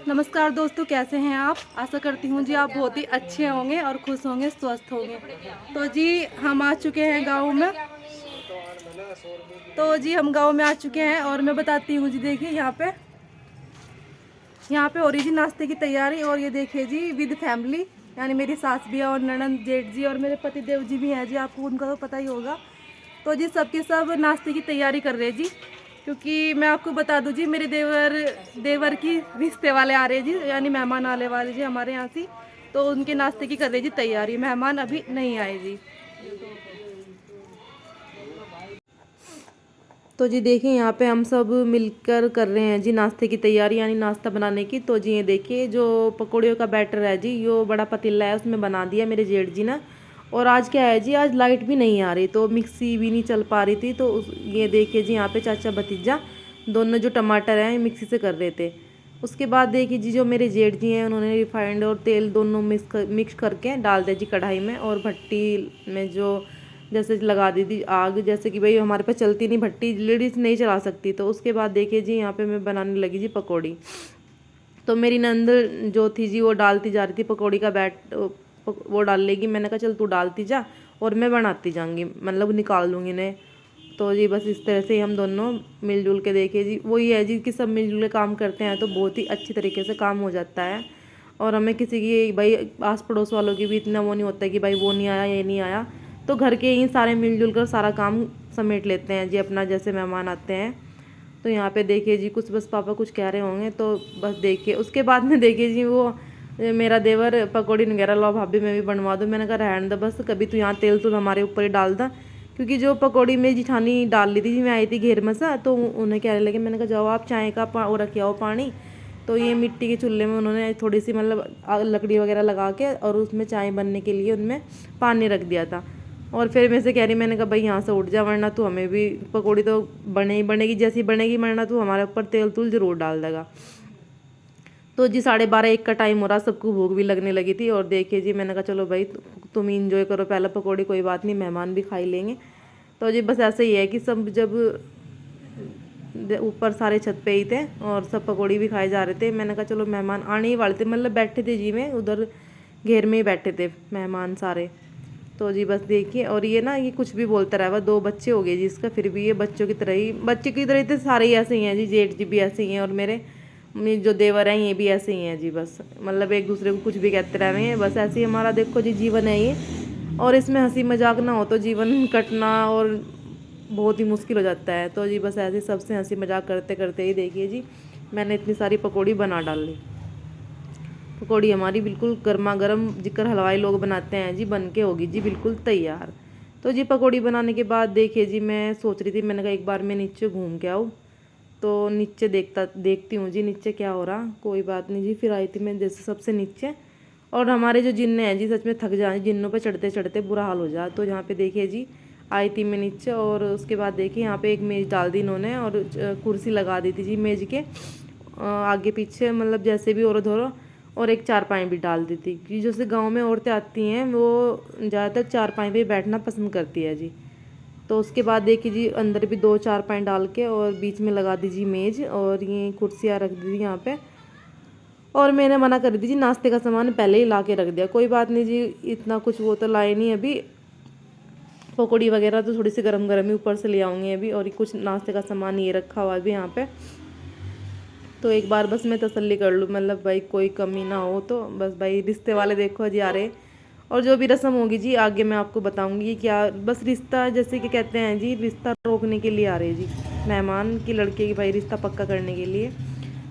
नमस्कार दोस्तों, कैसे हैं आप। आशा करती हूँ जी आप बहुत ही अच्छे होंगे और खुश होंगे, स्वस्थ होंगे। तो जी हम आ चुके हैं गाँव में। तो जी हम गाँव में आ चुके हैं और मैं बताती हूँ जी। देखिए यहाँ पे हो रही जी नाश्ते की तैयारी। और ये देखिए जी विद फैमिली, यानी मेरी सास भी है और ननंद जेठ जी और मेरे पति देव जी भी हैं जी। आपको उनका तो पता ही होगा। तो जी सबके सब नाश्ते की तैयारी कर रहे हैं जी। क्योंकि मैं आपको बता दूं जी, मेरे देवर की रिश्ते वाले आ रहे हैं जी, यानी मेहमान आने वाले जी हमारे यहाँ से। तो उनके नाश्ते की कर रहे जी तैयारी। मेहमान अभी नहीं आए जी। तो जी देखिए यहाँ पे हम सब मिलकर कर रहे हैं जी नाश्ते की तैयारी, यानी नाश्ता बनाने की। तो जी ये देखिए जो पकौड़ियों का बैटर है जी, यो बड़ा पतीला है उसमें बना दिया मेरे जेठ जी ने। और आज क्या है जी, आज लाइट भी नहीं आ रही तो मिक्सी भी नहीं चल पा रही थी। तो ये देखिए जी यहाँ पे चाचा भतीजा दोनों जो टमाटर हैं मिक्सी से कर रहे थे। उसके बाद देखिए जी जो मेरे जेठ जी हैं उन्होंने रिफाइंड और तेल दोनों मिक्स करके डाल दिया जी कढ़ाई में। और भट्टी में जो जैसे लगा दी थी आग, जैसे कि भाई हमारे पास चलती नहीं भट्टी, लेडीज़ नहीं चला सकती। तो उसके बाद देखिए जी यहाँ पे मैं बनाने लगी जी पकौड़ी। तो मेरी नंद जो थी जी वो डालती जा रही थी पकौड़ी का वो डाल लेगी। मैंने कहा चल तू डालती जा और मैं बनाती जाऊँगी, मतलब निकाल लूँगी इन्हें। तो जी बस इस तरह से हम दोनों मिलजुल के देखिए जी, वही है जी कि सब मिलजुल के काम करते हैं तो बहुत ही अच्छी तरीके से काम हो जाता है। और हमें किसी की भाई आस पड़ोस वालों की भी इतना वो नहीं होता है कि भाई वो नहीं आया ये नहीं आया। तो घर के ही सारे मिलजुल कर सारा काम समेट लेते हैं जी अपना, जैसे मेहमान आते हैं। तो यहाँ पे देखिए जी कुछ बस पापा कुछ कह रहे होंगे तो बस देखिए। उसके बाद में देखिए जी वो मेरा देवर पकौड़ी वगैरह लो भाभी मैं भी बनवा दूँ। मैंने कहा रहने दो बस, कभी तो यहाँ तेल तो हमारे ऊपर ही डाल दा। क्योंकि जो पकौड़ी मेरी जिठानी डाल ली थी जी, मैं आई थी घेर में सा, तो उन्हें कहने लगे। मैंने कहा जाओ आप चाय का वो रखे आओ पानी। तो ये मिट्टी के चूल्हे में उन्होंने थोड़ी सी मतलब लकड़ी वगैरह लगा के और उसमें चाय बनने के लिए उनमें पानी रख दिया था। और फिर मैं से कह रही, मैंने कहा भाई यहाँ से उठ जा वरना तू हमें भी पकौड़ी तो बने ही बनेगी, जैसी बनेगी वरना तू हमारे ऊपर तेल तूल जरूर डाल देगा। तो जी 12:30-1 का टाइम हो रहा, सबको भूख भी लगने लगी थी। और देखिए जी मैंने कहा चलो भाई तुम इंजॉय करो पहले पकौड़ी, कोई बात नहीं मेहमान भी खा ही लेंगे। तो जी बस ऐसे ही है कि सब जब ऊपर सारे छत पे ही थे और सब पकौड़ी भी खाए जा रहे थे। मैंने कहा चलो मेहमान आने ही वाले थे, मतलब बैठे थे जी, में उधर घेर में ही बैठे थे मेहमान सारे। तो जी बस देखिए, और ये ना ये कुछ भी बोलता रहा, 2 बच्चे हो गए जी इसका, फिर भी ये बच्चों की तरह ही, बच्चे की तरह ही तो सारे ही ऐसे ही हैं जी। जेठ जी भी ऐसे ही हैं और मेरे जो देवर हैं ये भी ऐसे ही हैं जी। बस मतलब एक दूसरे को कुछ भी कहते रहे हैं, बस ऐसे ही हमारा देखो जी जीवन है ये। और इसमें हंसी मजाक ना हो तो जीवन कटना और बहुत ही मुश्किल हो जाता है। तो जी बस ऐसे सबसे हंसी मजाक करते करते ही देखिए जी मैंने इतनी सारी पकौड़ी बना डाली। पकौड़ी हमारी बिल्कुल गर्मा गर्म जिक्र हलवाई लोग बनाते हैं जी, बन के होगी जी बिल्कुल तैयार। तो जी पकौड़ी बनाने के बाद देखिए जी मैं सोच रही थी, मैंने कहा एक बार मैं नीचे घूम के आऊँ। तो नीचे देखती हूँ जी नीचे क्या हो रहा। कोई बात नहीं जी, फिर आई थी मैं जैसे सबसे नीचे। और हमारे जो जिन्ने हैं जी सच में थक जाए, जिन्नों पे चढ़ते चढ़ते बुरा हाल हो जाए। तो यहाँ पे देखिए जी आई थी मैं नीचे। और उसके बाद देखिए यहाँ पे एक मेज़ डाल दी इन्होंने और कुर्सी लगा दी थी जी मेज़ के आगे पीछे, मतलब जैसे भी औरत हो। और एक चारपाई भी डाल दी थी कि जैसे गांव में औरतें आती हैं वो ज़्यादातर चारपाई पे बैठना पसंद करती है जी। तो उसके बाद देखिए जी अंदर भी 2 चारपाई डाल के और बीच में लगा दीजिए मेज़ और ये कुर्सियाँ रख दी यहाँ पे। और मैंने मना कर दी जी, नाश्ते का सामान पहले ही ला के रख दिया। कोई बात नहीं जी, इतना कुछ वो तो लाए नहीं अभी, पकौड़ी वगैरह तो थोड़ी सी गरम गरम ही ऊपर से ले आऊँगी अभी। और कुछ नाश्ते का सामान ये रखा हुआ है अभी यहाँ पे। तो एक बार बस मैं तसल्ली कर लूँ, मतलब भाई कोई कमी ना हो। तो बस भाई रिश्ते वाले देखो जी आ रहे। और जो भी रस्म होगी जी आगे मैं आपको बताऊंगी क्या, बस रिश्ता जैसे कि कहते हैं जी रिश्ता रोकने के लिए आ रहे जी मेहमान की लड़के की, भाई रिश्ता पक्का करने के लिए।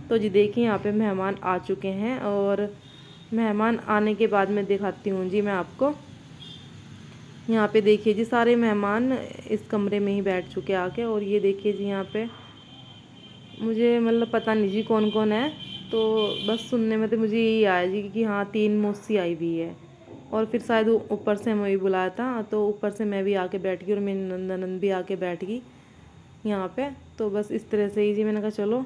तो जी देखिए यहाँ पे मेहमान आ चुके हैं। और मेहमान आने के बाद मैं दिखाती हूँ जी मैं आपको। यहाँ पे देखिए जी सारे मेहमान इस कमरे में ही बैठ चुके आके। और ये देखिए जी यहाँ पे मुझे मतलब पता नहीं जी कौन कौन है। तो बस सुनने में तो मुझे यही आया जी कि हाँ 3 मौसी आई हुई है। और फिर शायद ऊपर से हमें भी बुलाया था तो ऊपर से मैं भी आके बैठ गई और मेरी नंद भी आके बैठ गई यहाँ पे। तो बस इस तरह से ही जी मैंने कहा चलो।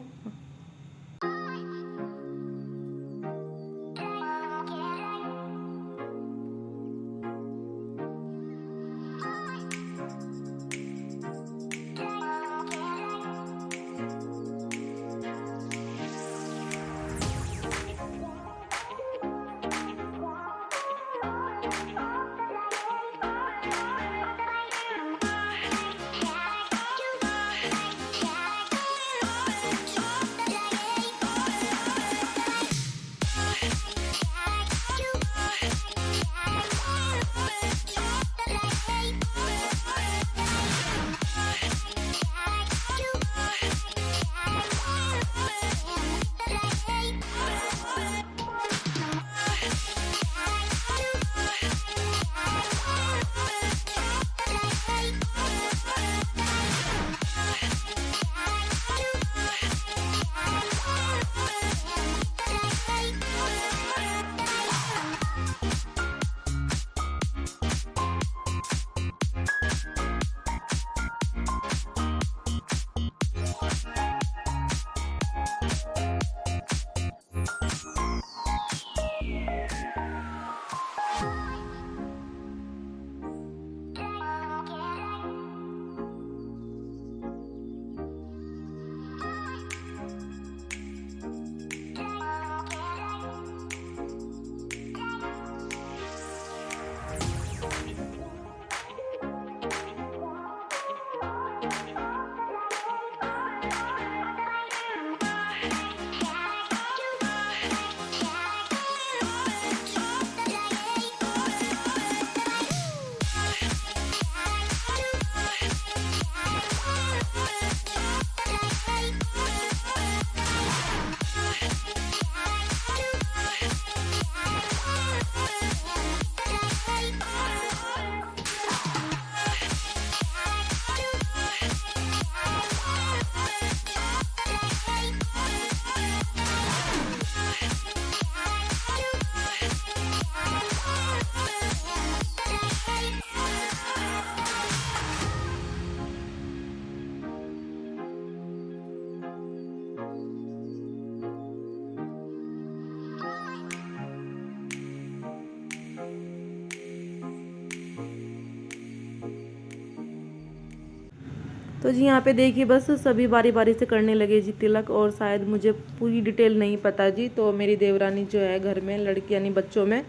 तो जी यहाँ पे देखिए बस सभी बारी बारी से करने लगे जी तिलक, और शायद मुझे पूरी डिटेल नहीं पता जी। तो मेरी देवरानी जो है घर में लड़की यानी बच्चों में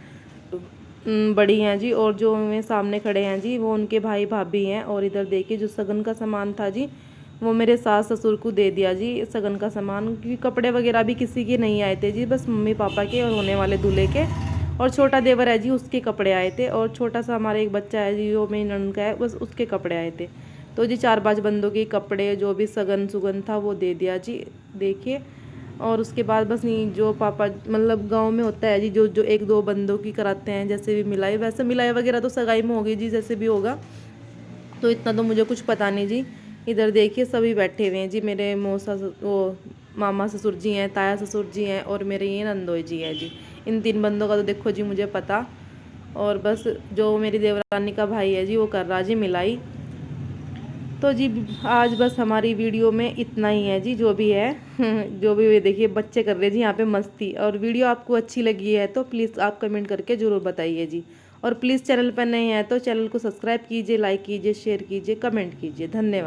बड़ी हैं जी, और जो में सामने खड़े हैं जी वो उनके भाई भाभी हैं। और इधर देखिए जो सगन का सामान था जी वो मेरे सास ससुर को दे दिया जी सगन का सामान, क्योंकि कपड़े वगैरह भी किसी के नहीं आए थे जी, बस मम्मी पापा के और होने वाले दूल्हे के, और छोटा देवर है जी उसके कपड़े आए थे, और छोटा सा हमारे एक बच्चा है जी जो मेरी ननद का है बस उसके कपड़े आए थे। तो जी 4-5 बंदों के कपड़े जो भी सगन सुगन था वो दे दिया जी देखिए। और उसके बाद बस नहीं जो पापा मतलब गांव में होता है जी जो जो 1-2 बंदों की कराते हैं जैसे भी मिलाई, वैसे मिलाई वगैरह तो सगाई में होगी जी जैसे भी होगा, तो इतना तो मुझे कुछ पता नहीं जी। इधर देखिए सभी बैठे हुए हैं जी, मेरे मौसा वो मामा ससुर जी हैं, ताया ससुर जी हैं, और मेरे ये नंदोई जी हैं जी। इन 3 बंदों का तो देखो जी मुझे पता। और बस जो मेरी देवरानी का भाई है जी वो कर रहा जी मिलाई। तो जी आज बस हमारी वीडियो में इतना ही है जी, जो भी है जो भी ये देखिए बच्चे कर रहे हैं जी यहाँ पे मस्ती। और वीडियो आपको अच्छी लगी है तो प्लीज़ आप कमेंट करके ज़रूर बताइए जी। और प्लीज़ चैनल पर नए हैं तो चैनल को सब्सक्राइब कीजिए, लाइक कीजिए, शेयर कीजिए, कमेंट कीजिए। धन्यवाद।